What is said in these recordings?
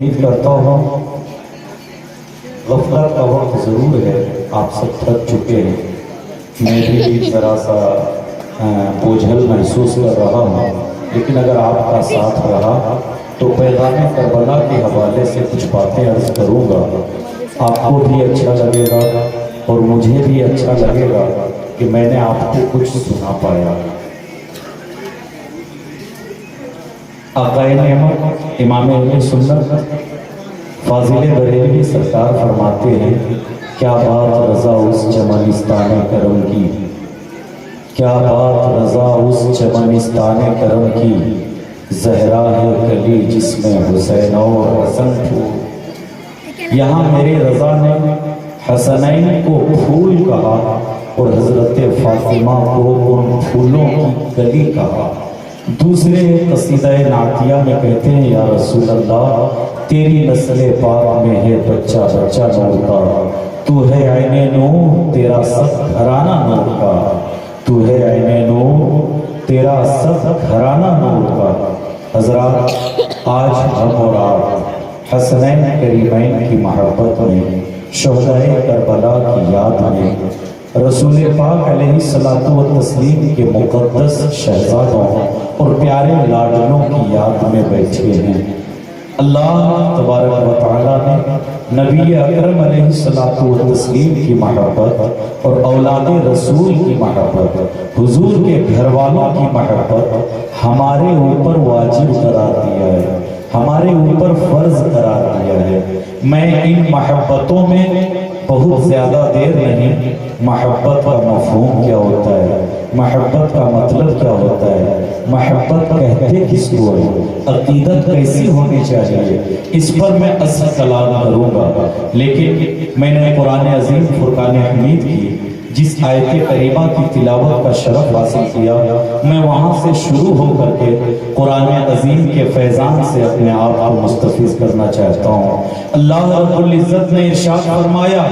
امید کرتا ہوں غفلت کا وقت ضرور ہے، آپ سب تھک چکے ہیں، میں بھی ذرا سا بوجھل محسوس کر رہا ہوں، لیکن اگر آپ کا ساتھ رہا تو پیغام کربلا کے حوالے سے کچھ باتیں عرض کروں گا، آپ کو بھی اچھا لگے گا اور مجھے بھی اچھا لگے گا کہ میں نے آپ کو کچھ سنا پایا۔ آقائے نعمت امام اہل سنت فاضل بریلوی سرکار فرماتے ہیں، کیا بات رضا اس چمنستان کرم کی، کیا بات رضا اس چمنستان کرم کی، زہرا ہے کلی جس میں حسین اور حسن پھول۔ یہاں میرے رضا نے حسنین کو پھول کہا اور حضرت فاطمہ کو ان پھولوں کی کلی کہا۔ دوسرے قصیدہ نعتیہ میں کہتے ہیں، یا رسول اللہ تیری نسل پاک میں ہے بچہ بچہ نور کا، تو ہے عین نور تیرا سب گھرانہ نور کا، تو ہے عین نور تیرا سب گھرانہ نور کا۔ حضرات آج ہم اور آپ حسنین کریمین کی محبت میں، شہدائے کربلا کی یاد میں، رسول پاک علیہ الصلوۃ والتسلیم کے مقدس شہزادوں اور پیارے لاڈلوں کی یاد میں بیٹھے ہیں۔ اللہ تبارک و تعالیٰ نے نبی اکرم علیہ الصلوۃ والتسلیم کی محبت اور اولاد رسول کی محبت، حضور کے گھر والوں کی محبت ہمارے اوپر واجب قرار دیا ہے، ہمارے اوپر فرض قرار دیا ہے۔ میں ان محبتوں میں بہت زیادہ دیر نہیں، محبت کا مفہوم کیا ہوتا ہے، محبت کا مطلب کیا ہوتا ہے، محبت کہتے کس کو ہے، عقیدت کیسی ہونی چاہیے، اس پر میں اصل کلام کروں گا۔ لیکن میں نے قرآن عظیم فرقان حمید کی جس آیت کریمہ کی تلاوت کا شرف حاصل کیا، میں وہاں سے شروع ہو کر کے قرآن عظیم کے فیضان سے اپنے آپ کو مستفیض کرنا چاہتا ہوں۔ اللہ رب العزت نے ارشاد فرمایا،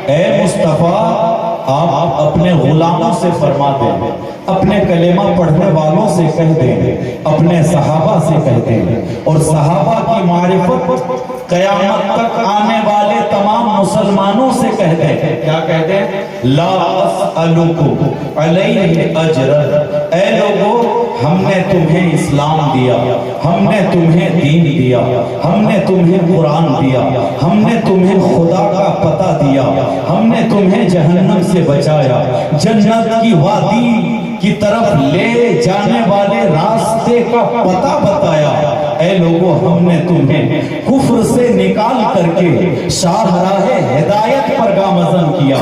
اے مصطفیٰ آپ اپنے غلاموں سے فرما دیں، اپنے کلمہ پڑھنے والوں سے کہہ دیں، اپنے صحابہ سے کہہ دیں، اور صحابہ کی معرفت قیامت تک آنے والے تمام مسلمانوں سے کہہ دیں۔ کیا کہہ دیں؟ لا اسألکم علیہ اجرا، اے لوگو ہم نے تمہیں اسلام دیا، ہم نے تمہیں دین دیا، ہم نے تمہیں قرآن دیا، ہم نے تمہیں خدا کا پتہ دیا، ہم نے تمہیں جہنم سے بچایا، جنت کی وادی کی طرف لے جانے والے راستے کا پتہ بتایا۔ اے لوگو ہم نے تمہیں کفر سے نکال کر کے شاہراہ ہدایت پر گامزن کیا۔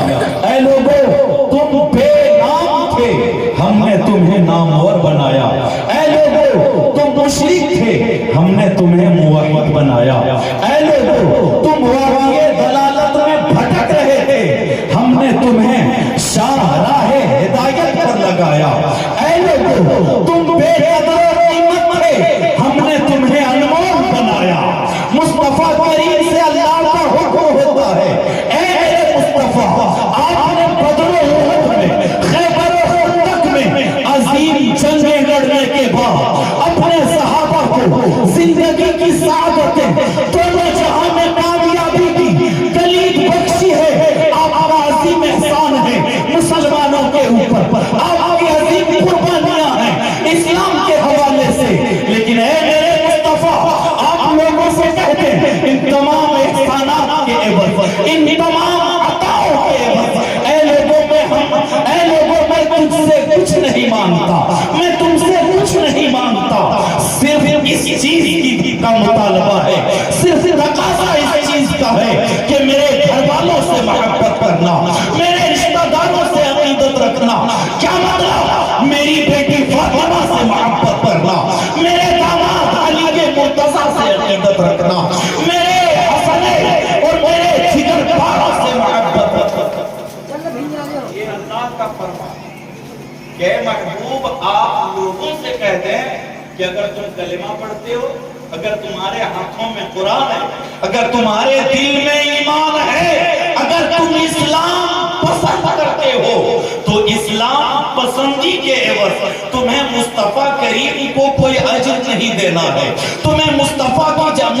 اے لوگو تم بے نام تھے، ہم نے تمہیں نامور بنایا۔ اے لوگو تم مشرک تھے، ہم نے تمہیں موحد بنایا۔ اے لوگو تم وادی دلالت میں بھٹک رہے تھے، ہم نے تمہیں شاہراہ ہدایت پر لگایا۔ اے لوگو تم بے قدر و قیمت تھے، ہم نے تمہیں انمول بنایا۔ مصطفیٰ کریم سے اللہ کا حکم ہوتا ہے، اے میرے مصطفیٰ آپ نے بدر و احد میں، خیبر و خندق میں عظیم جنگیں لڑنے کے بعد اپنے صحابہ کو زندگی کی سعادتیں دونوں جہاں میں کامیابی کی کلید بخشی ہے۔ آپ کا عظیم احسان ہے مسلمانوں کے اوپر، آپ کی عظیم قربانیاں ہیں اسلام کے حوالے سے، لیکن اے میرے مصطفیٰ آپ لوگوں سے کہتے ہیں ان تمام احسانات کے عوض، ان تمام عطاؤں کے عوض، اے لوگوں میں تجھ سے کچھ نہیں مانگتا، میں تم سے کچھ نہیں مانگتا، صرف اس چیز کی کا مطالبہ ہے، صرف تقاضا اس چیز کا ہے کہ میرے گھر والوں سے محبت کرنا، میرے رشتہ داروں سے عقیدت رکھنا۔ کیا مطلب؟ میری بیٹی فاطمہ سے محبت کرنا، میرے داماد علی کے مرتضیٰ سے عقیدت رکھنا، میرے حسن اور میرے جگر پاروں سے محبت رکھنا۔ یہ اللہ کا فرمان کہ محبوب آپ لوگوں سے کہہ دیں کہ اگر تم کلمہ پڑھتے ہو، اگر تمہارے ہاتھوں میں قرآن ہے، اگر تمہارے دل میں ایمان ہے، اگر تم اسلام پسند کرتے ہو، تو اسلام پسندی کے عوض تمہیں مصطفیٰ کریم کو کوئی اجر نہیں دینا ہے، تمہیں مصطفیٰ جان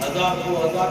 1000, 2000,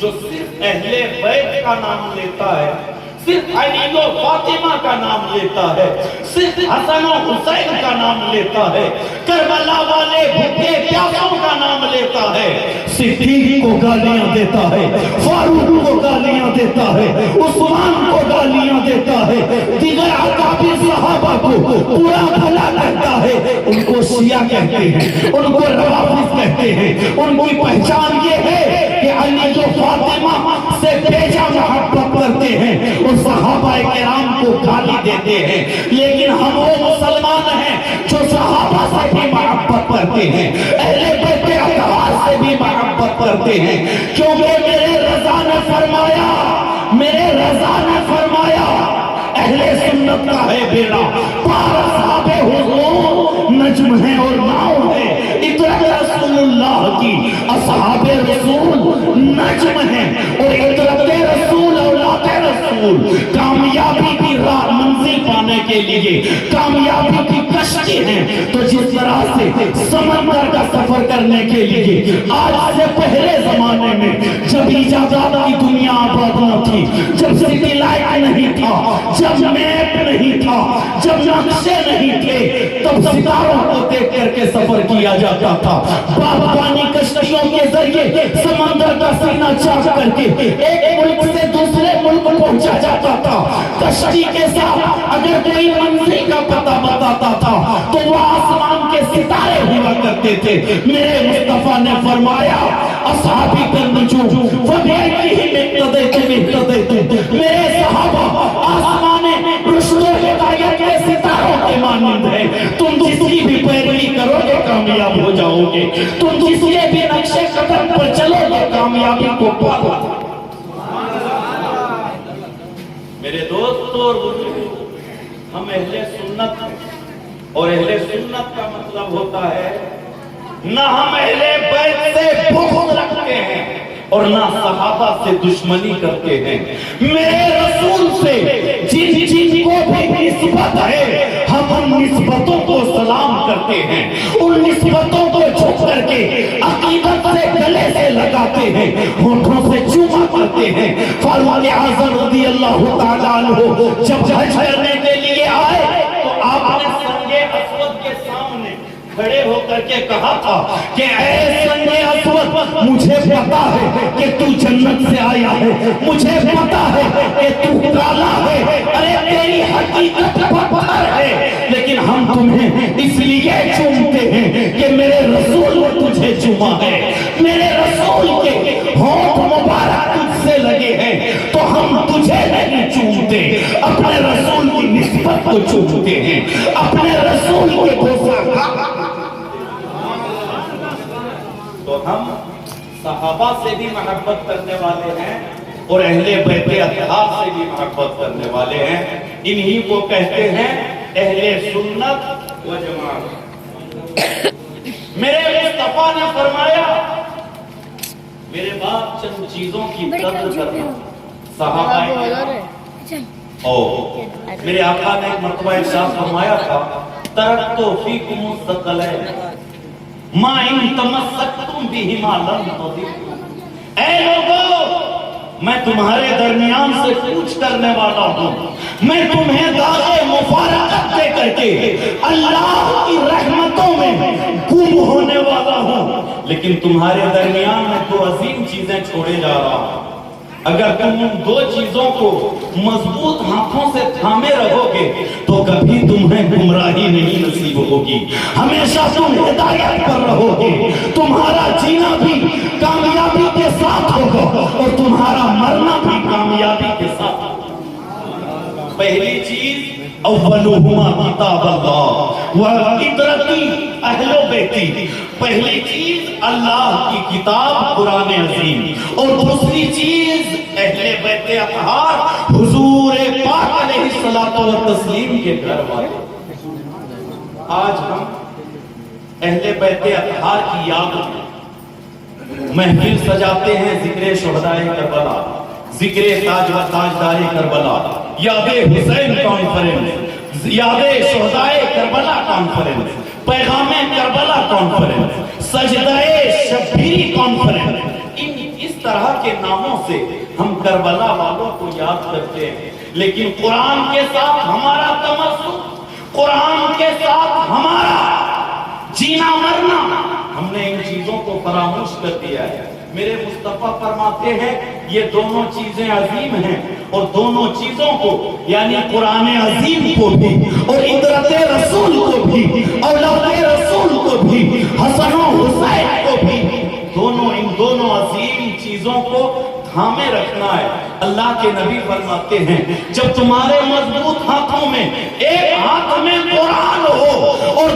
جو صرف اہل بیت کا نام لیتا ہے، صرف علی و فاطمہ کا نام لیتا ہے، صرف حسن و حسین کا نام لیتا ہے، کربلا والے بھوکے پیاسوں کا نام لیتا ہے، صدیق کو گالیاں دیتا ہے، فاروق کو گالیاں دیتا ہے، عثمان کو گالیاں دیتا ہے، دیگر اکابر صحابہ کو پورا بھلا کہتا ہے، ان کو شیعہ کہتے ہیں، ان کو روافض کہتے ہیں، ان کی پہچان یہ ہے کہ علی جو فاطمہ سے بیجا محبت کرتے ہیں اور صحابہ کرام کو گالی دیتے ہیں، لیکن ہم وہ مسلمان ہیں جو صحابہ سے بھی محبت کرتے ہیں، اہل بیت اطہار سے بھی محبت کرتے ہیں، کیونکہ میرے رضا نے فرمایا، میرے رضا نے فرمایا اہل سنت کا ہے بیڑا پار اصحاب حضور نجم ہے اور ناؤ ہے، اطرت رسول اللہ کی اصحاب رسول نجم ہے اور اطرت رسول اولاد رسول کامیابی کی راہ منزل پانے کے لیے کامیابی کی کشتی ہیں۔ تو جس طرح سے سمندر کا سفر کرنے کے لیے آج سے پہلے زمانے میں جب ایجادات کی دنیا آباد نہ تھی، جب سٹی لائٹ نہیں تھا، جب میپ نہیں تھا، جب نقشے نہیں تھے، تب ستاروں کو دیکھ کر کے سفر کیا جاتا تھا، باغبانی کشتیوں کے ذریعے سمندر کا سینہ چاک کر کے ایک ملک سے دوسرے ملک پہنچا جاتا تھا۔ کشتی کے ساتھ اگر کوئی منزل کا پتہ بتاتا تھا تو وہ آسمان کے ستارے ہوا کرتے تھے۔ میرے مصطفیٰ نے فرمایا اصحابی النجوم فبأيهم اقتديتم، میرے صحابہ آسمان رشد و ہدایت کے ستاروں کے مانند ہیں، تم جس کی بھی پیروی کرو گے کامیاب ہو جاؤ گے، تم جس کے بھی نقشے قدم پر چلو گے کامیابی کو پاؤ گے۔ میرے دوستو اور بزرگوں، ہم اہل سنت ہیں اور اہل سنت کا مطلب ہوتا ہے نہ ہم اہل بیت سے بغض رکھتے ہیں اور نہ صحابہ سے دشمنی کرتے ہیں۔ میرے رسول سے جن جن کو بھی نسبت ہے ہم ان نسبتوں کو سلام کرتے ہیں، ان نسبتوں کو جھک کر کے عقیدت سے گلے سے لگاتے ہیں، ہونٹوں سے چوما کرتے ہیں۔ فاروق اعظم رضی اللہ تعالیٰ عنہ جب حج کرنے کے لیے آئے تو آپ نے سنگ اسود کے سامنے کھڑے ہو کر کے کہا تھا کہ اے سنگ اسود، مجھے پتا ہے کہ تو جنت سے آیا ہے، مجھے پتا ہے کہ تو کالا ہے، ارے تیری حقیقت پتھر ہے، لیکن ہم تمہیں اس لیے چومتے ہیں کہ میرے رسول نے تجھے چوما ہے، میرے رسول کے ہونٹ مبارک تجھ سے لگے ہیں، تو ہم تجھے نہیں چومتے، اپنے رسول کی نسبت کو چومتے ہیں، اپنے رسول کے بوسہ تو ہم صحابہ سے بھی محبت کرنے والے ہیں اور اہل بیت اطہار سے بھی محبت کرنے والے ہیں، انہی کو کہتے ہیں اہل سنت و جماعت۔ میرے مصطفیٰ نے فرمایا میرے بعد چند چیزوں کی قدر کرنا، صحابہ کرام اور میرے آقا نے ایک مرتبہ ارشاد فرمایا تھا ترکت فیکم الثقلین ما ان تمسکتم بہما لن تضلوا، اے لوگوں میں تمہارے درمیان سے کچھ کرنے والا ہوں، میں تمہیں داغ مفارقت دے کر کے اللہ کی رحمتوں میں گم ہونے والا ہوں، لیکن تمہارے درمیان میں دو عظیم چیزیں چھوڑے جا رہا ہوں، اگر تم ان دو چیزوں کو مضبوط ہاتھوں سے تھامے رہو گے تو کبھی تمہیں گمراہی نہیں نصیب ہوگی، ہمیشہ تم ہدایت پر رہو گے، تمہارا جینا بھی کامیابی کے ساتھ ہوگا اور تمہارا مرنا بھی کامیابی کے ساتھ ہوگا۔ پہلی چیز اولہما کتاب اللہ وعطرتی اہل بیتی، پہلی چیز اللہ کی کتاب قرآن عظیم اور دوسری چیز اہل بیت اطہار حضور پاک علیہ الصلوۃ والتسلیم کے گھر والے۔ آج ہم اہل بیت اطہار کی یاد میں محفل سجاتے ہیں، ذکر شہداء کربلا، ذکر تاج و تاجدار کربلا، یاد حسین کانفرنس، یاد شہداء کربلا کانفرنس، پیغام کربلا کانفرنس، سجدہ شبیری کانفرنس، اس طرح کے ناموں سے ہم کربلا والوں کو یاد کرتے ہیں، لیکن قرآن کے ساتھ ہمارا تمسک، قرآن کے ساتھ ہمارا جینا مرنا، ہم نے ان چیزوں کو فراموش کر دیا ہے۔ میرے مصطفیٰ فرماتے ہیں یہ دونوں چیزیں عظیم ہیں، اور دونوں چیزوں کو یعنی قرآن عظیم کو بھی اور عطرت رسول کو بھی اور لفظ رسول کو بھی، حسن و حسین کو بھی، ان دونوں عظیم چیزوں کو تھامے رکھنا ہے۔ اللہ کے نبی فرماتے ہیں جب تمہارے مضبوط ہاتھوں میں ایک ہاتھ میں قرآن ہو اور